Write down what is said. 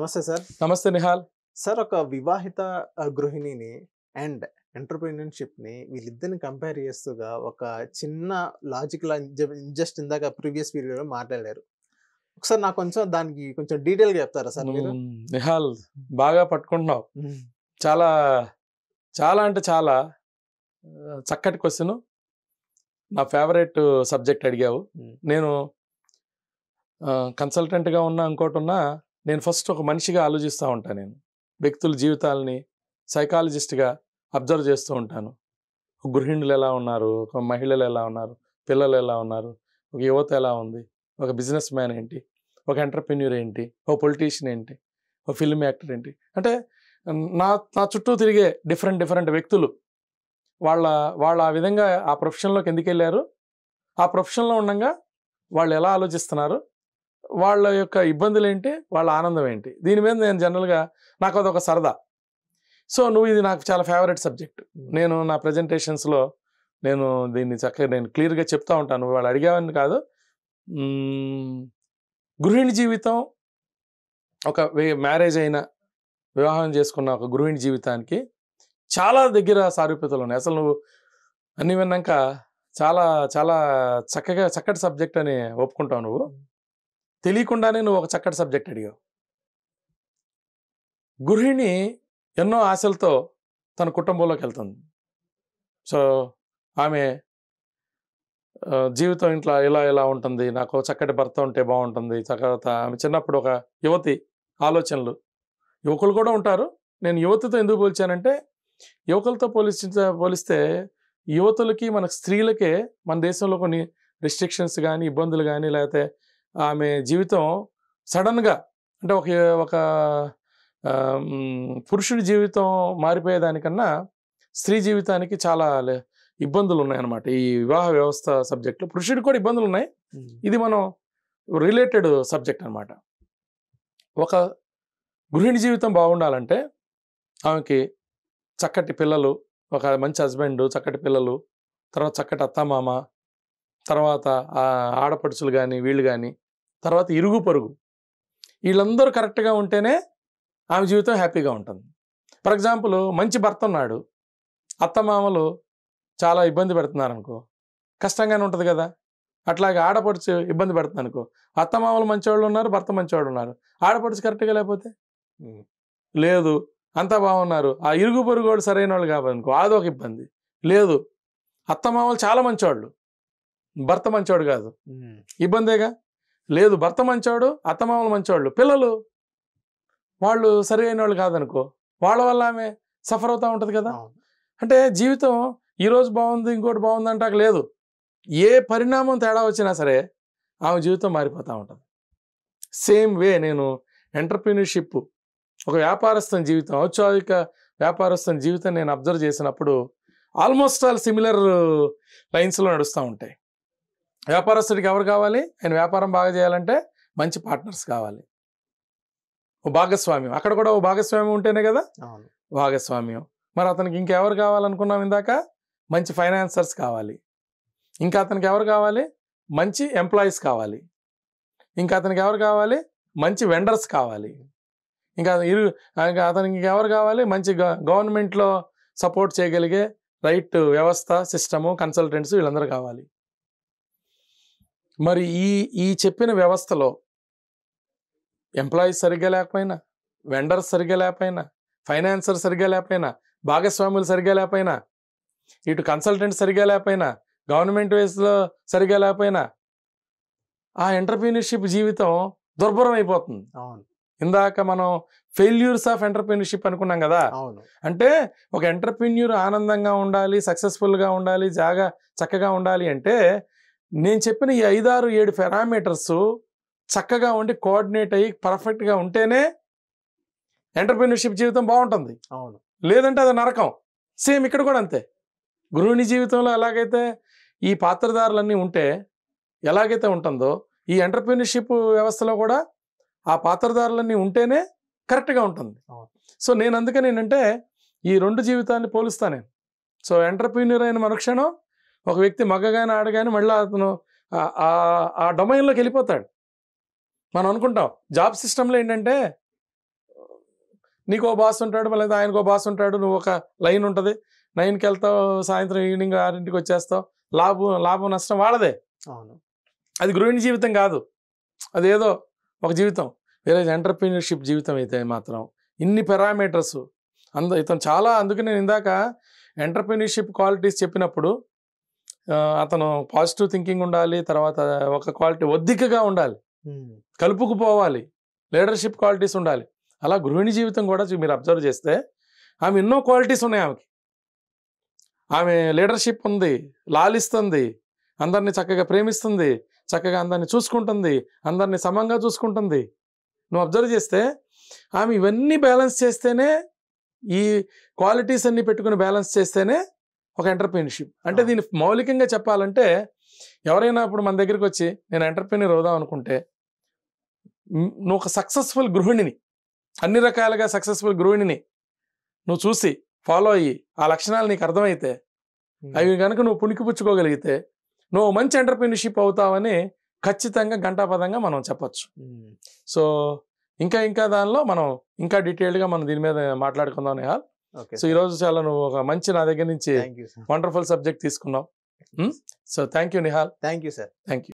నమస్తే సార్. నమస్తే నిహాల్. సార్ ఒక వివాహిత గృహిణిని అండ్ ఎంటర్‌ప్రెన్యూర్‌షిప్‌ని వీళ్ళిద్దరిని కంపేర్ చేస్తూగా ఒక చిన్న లాజికల్ జస్ట్ ఇందాక ప్రీవియస్ వీడియోలో మాట్లాడారు. ఒకసారి నాకు కొంచెం దానికి కొంచెం డీటెయిల్‌గా చెప్తారా సార్ మీరు? నిహాల్ బాగా పట్టుకుంటున్నావు. హ్మ్. చాలా చాలా అంటే చాలా చక్కటి క్వశ్చన్. నా ఫేవరెట్ సబ్జెక్ట్ అడిగావు. నేను కన్సల్టెంట్గా ఉన్నా ఇంకోటి ఉన్నా నేను ఫస్ట్ ఒక మనిషిగా ఆలోచిస్తూ ఉంటాను. నేను వ్యక్తుల జీవితాలని సైకాలజిస్ట్గా అబ్జర్వ్ చేస్తూ ఉంటాను. ఒక గృహిణులు ఎలా ఉన్నారు, ఒక మహిళలు ఎలా ఉన్నారు, పిల్లలు ఎలా ఉన్నారు, ఒక యువత ఎలా ఉంది, ఒక బిజినెస్ మ్యాన్ ఏంటి, ఒక ఎంటర్‌ప్రెన్యూర్ ఏంటి, ఒక పొలిటీషియన్ ఏంటి, ఒక ఫిల్మ్ యాక్టర్ ఏంటి, అంటే నా నా చుట్టూ తిరిగే డిఫరెంట్ వ్యక్తులు వాళ్ళ ఆ విధంగా ఆ ప్రొఫెషన్లోకి ఎందుకు వెళ్ళారు, ఆ ప్రొఫెషన్లో ఉండగా వాళ్ళు ఎలా ఆలోచిస్తున్నారు, వాళ్ళ యొక్క ఇబ్బందులు ఏంటి, వాళ్ళ ఆనందం ఏంటి, దీని మీద నేను జనరల్గా నాకు అదొక సరదా. సో ఇది నాకు చాలా ఫేవరెట్ సబ్జెక్ట్. నేను నా ప్రజెంటేషన్స్లో నేను దీన్ని చక్కగా నేను క్లియర్గా చెప్తా ఉంటాను. వాళ్ళు అడిగావని కాదు. గృహిణి జీవితం, ఒక మ్యారేజ్ అయిన వివాహం చేసుకున్న ఒక గృహిణి జీవితానికి చాలా దగ్గర సారూప్యతలు ఉన్నాయి. అసలు నువ్వు అన్ని విన్నాక చాలా చాలా చక్కటి సబ్జెక్ట్ అని ఒప్పుకుంటావు. నువ్వు తెలియకుండానే నువ్వు ఒక చక్కటి సబ్జెక్ట్ అడిగావు. గృహిణి ఎన్నో ఆశలతో తన కుటుంబంలోకి వెళ్తుంది. సో ఆమె జీవితం ఇంట్లో ఇలా ఉంటుంది, నాకు చక్కటి భర్త ఉంటే బాగుంటుంది. తర్వాత ఆమె చిన్నప్పుడు ఒక యువతి ఆలోచనలు, యువకులు కూడా ఉంటారు. నేను యువతితో ఎందుకు పోల్చానంటే, యువకులతో పోలిస్తే యువతులకి మన స్త్రీలకే మన దేశంలో కొన్ని రిస్ట్రిక్షన్స్ కానీ ఇబ్బందులు కానీ, లేకపోతే ఆమె జీవితం సడన్గా అంటే ఒక పురుషుడి జీవితం మారిపోయేదానికన్నా స్త్రీ జీవితానికి చాలా ఇబ్బందులు ఉన్నాయన్నమాట. ఈ వివాహ వ్యవస్థ సబ్జెక్టులో పురుషుడికి కూడా ఇబ్బందులు ఉన్నాయి. ఇది మనం రిలేటెడ్ సబ్జెక్ట్ అనమాట. ఒక గృహిణి జీవితం బాగుండాలంటే ఆమెకి చక్కటి పిల్లలు, ఒక మంచి హస్బెండ్, చక్కటి పిల్లలు, తర్వాత చక్కటి అత్తమామ, తర్వాత ఆడపడుచులు కానీ వీళ్ళు కానీ, తర్వాత ఇరుగు పొరుగు, వీళ్ళందరూ కరెక్ట్గా ఉంటేనే ఆమె జీవితం హ్యాపీగా ఉంటుంది. ఫర్ ఎగ్జాంపుల్, మంచి భర్త ఉన్నాడు, అత్తమామలు చాలా ఇబ్బంది పెడుతున్నారు అనుకో, కష్టంగానే ఉంటుంది కదా. అట్లాగే ఆడపడుచు ఇబ్బంది పెడుతుంది అనుకో, అత్తమామలు మంచివాళ్ళు ఉన్నారు, భర్త మంచివాళ్ళు ఉన్నారు, ఆడపడుచు కరెక్ట్గా లేకపోతే లేదు, అంతా బాగున్నారు, ఆ ఇరుగు పొరుగు వాళ్ళు సరైన వాళ్ళు కాదనుకో, అదొక ఇబ్బంది. లేదు, అత్తమామలు చాలా మంచివాళ్ళు, భర్త మంచివాడు కాదు, ఇబ్బందేగా. లేదు, భర్త మంచివాడు, అత్తమామలు మంచివాళ్ళు, పిల్లలు వాళ్ళు సరి అయిన వాళ్ళు కాదనుకో, వాళ్ళ వల్ల ఆమె సఫర్ అవుతూ ఉంటుంది కదా. అంటే జీవితం ఈరోజు బాగుంది, ఇంకోటి బాగుంది అంటాక లేదు. ఏ పరిణామం తేడా వచ్చినా సరే ఆమె జీవితం మారిపోతూ ఉంటుంది. సేమ్ వే నేను ఎంటర్‌ప్రెన్యూర్‌షిప్, ఒక వ్యాపారస్తుని జీవితం, ఔత్సాహిక వ్యాపారస్తుని జీవితం నేను అబ్జర్వ్ చేసినప్పుడు ఆల్మోస్ట్ ఆల్ సిమిలర్ లైన్స్లో నడుస్తూ ఉంటాయి. వ్యాపారస్తుడికి ఎవరు కావాలి? ఆయన వ్యాపారం బాగా చేయాలంటే మంచి పార్ట్నర్స్ కావాలి, ఓ భాగస్వామ్యం. అక్కడ కూడా ఓ భాగస్వామ్యం ఉంటేనే కదా భాగస్వామ్యం. మరి అతనికి ఇంకెవరు కావాలనుకున్నాం ఇందాక? మంచి ఫైనాన్సర్స్ కావాలి. ఇంకా అతనికి ఎవరు కావాలి? మంచి ఎంప్లాయీస్ కావాలి. ఇంకా అతనికి ఎవరు కావాలి? మంచి వెండర్స్ కావాలి. ఇంకా అతనికి ఇంకెవరు కావాలి? మంచి గవర్నమెంట్లో సపోర్ట్ చేయగలిగే రైట్ వ్యవస్థ, సిస్టము, కన్సల్టెంట్స్, వీళ్ళందరూ కావాలి. మరి ఈ చెప్పిన వ్యవస్థలో ఎంప్లాయీస్ సరిగ్గా లేకపోయినా, వెండర్స్ సరిగ్గా లేకపోయినా, ఫైనాన్సర్ సరిగ్గా లేకపోయినా, భాగస్వాములు సరిగ్గా లేకపోయినా, ఇటు కన్సల్టెంట్ సరిగ్గా లేకపోయినా, గవర్నమెంట్ వేస్లో సరిగ్గా లేకపోయినా, ఆ ఎంటర్‌ప్రెన్యూర్‌షిప్ జీవితం దుర్భరం అయిపోతుంది. ఇందాక మనం ఫెయిల్యూర్స్ ఆఫ్ ఎంటర్‌ప్రెన్యూర్‌షిప్ అనుకున్నాం కదా. అంటే ఒక ఎంటర్‌ప్రెన్యూర్ ఆనందంగా ఉండాలి, సక్సెస్ఫుల్గా ఉండాలి, చక్కగా ఉండాలి అంటే నేను చెప్పిన ఈ 5, 6, 7 పారామీటర్స్ చక్కగా ఉండి కోఆర్డినేట్ అయ్యి పర్ఫెక్ట్గా ఉంటేనే ఎంటర్‌ప్రెన్యూర్‌షిప్ జీవితం బాగుంటుంది. లేదంటే అది నరకం. సేమ్ ఇక్కడ కూడా అంతే. గృహిణి జీవితంలో ఎలాగైతే ఈ పాత్రధారులన్నీ ఉంటే ఎలాగైతే ఉంటుందో, ఈ ఎంటర్‌ప్రెన్యూర్‌షిప్ వ్యవస్థలో కూడా ఆ పాత్రధారులన్నీ ఉంటేనే కరెక్ట్గా ఉంటుంది. సో నేను అందుకని ఏంటంటే ఈ 2 జీవితాన్ని పోలుస్తాను నేను. సో ఎంటర్‌ప్రెన్యూర్ అయిన మరుక్షణం ఒక వ్యక్తి మగగాని ఆడగాని మళ్ళీ అతను ఆ డొమైన్లోకి వెళ్ళిపోతాడు. మనం అనుకుంటాం జాబ్ సిస్టంలో ఏంటంటే నీకో బాస్ ఉంటాడు, మళ్ళీ ఆయనకో బాస్ ఉంటాడు, నువ్వు ఒక లైన్ ఉంటుంది, 9కి వెళ్తావు, సాయంత్రం ఈవినింగ్ 6ంటికి వచ్చేస్తావు, లాభం నష్టం వాడదే. అవును. అది గృహిణి జీవితం కాదు, అదేదో ఒక జీవితం. వేరే ఎంటర్‌ప్రెన్యూర్‌షిప్ జీవితం అయితే మాత్రం ఇన్ని పారామీటర్స్ ఇతను చాలా, అందుకే నేను ఇందాక ఎంటర్‌ప్రెన్యూర్‌షిప్ క్వాలిటీస్ చెప్పినప్పుడు అతను పాజిటివ్ థింకింగ్ ఉండాలి, తర్వాత ఒక క్వాలిటీ ఒద్దికగా ఉండాలి, కలుపుకుపోవాలి, లీడర్షిప్ క్వాలిటీస్ ఉండాలి. అలా గృహిణి జీవితం కూడా మీరు అబ్జర్వ్ చేస్తే ఆమె ఎన్నో క్వాలిటీస్ ఉన్నాయి ఆమెకి. ఆమె లీడర్షిప్ ఉంది, లాలిస్తుంది, అందరినీ చక్కగా ప్రేమిస్తుంది, చక్కగా అందరినీ చూసుకుంటుంది, అందరినీ సమంగా చూసుకుంటుంది. నువ్వు అబ్జర్వ్ చేస్తే ఆమె ఇవన్నీ బ్యాలెన్స్ చేస్తేనే, ఈ క్వాలిటీస్ అన్ని పెట్టుకుని బ్యాలెన్స్ చేస్తేనే ఒక ఎంటర్‌ప్రెన్యూర్‌షిప్. అంటే దీన్ని మౌలికంగా చెప్పాలంటే, ఎవరైనా ఇప్పుడు మన దగ్గరికి వచ్చి నేను ఎంటర్‌ప్రెన్యూర్ అవుదాం అనుకుంటే, నువ్వు ఒక సక్సెస్ఫుల్ గృహిణిని, అన్ని రకాలుగా సక్సెస్ఫుల్ గృహిణిని నువ్వు చూసి ఫాలో అయ్యి ఆ లక్షణాలు నీకు అర్థమైతే, అవి కనుక నువ్వు పుణికిపుచ్చుకోగలిగితే నువ్వు మంచి ఎంటర్‌ప్రెన్యూర్‌షిప్ అవుతావని ఖచ్చితంగా ఘంటాపథంగా మనం చెప్పొచ్చు. సో ఇంకా దానిలో మనం ఇంకా డీటెయిల్డ్గా మనం దీని మీద మాట్లాడుకుందాం నిహాల్. సో ఈరోజు చాలా నువ్వు ఒక మంచి నా దగ్గర నుంచి వండర్ఫుల్ సబ్జెక్ట్ తీసుకున్నావు. So thank you Nihal. Thank you sir. Thank you.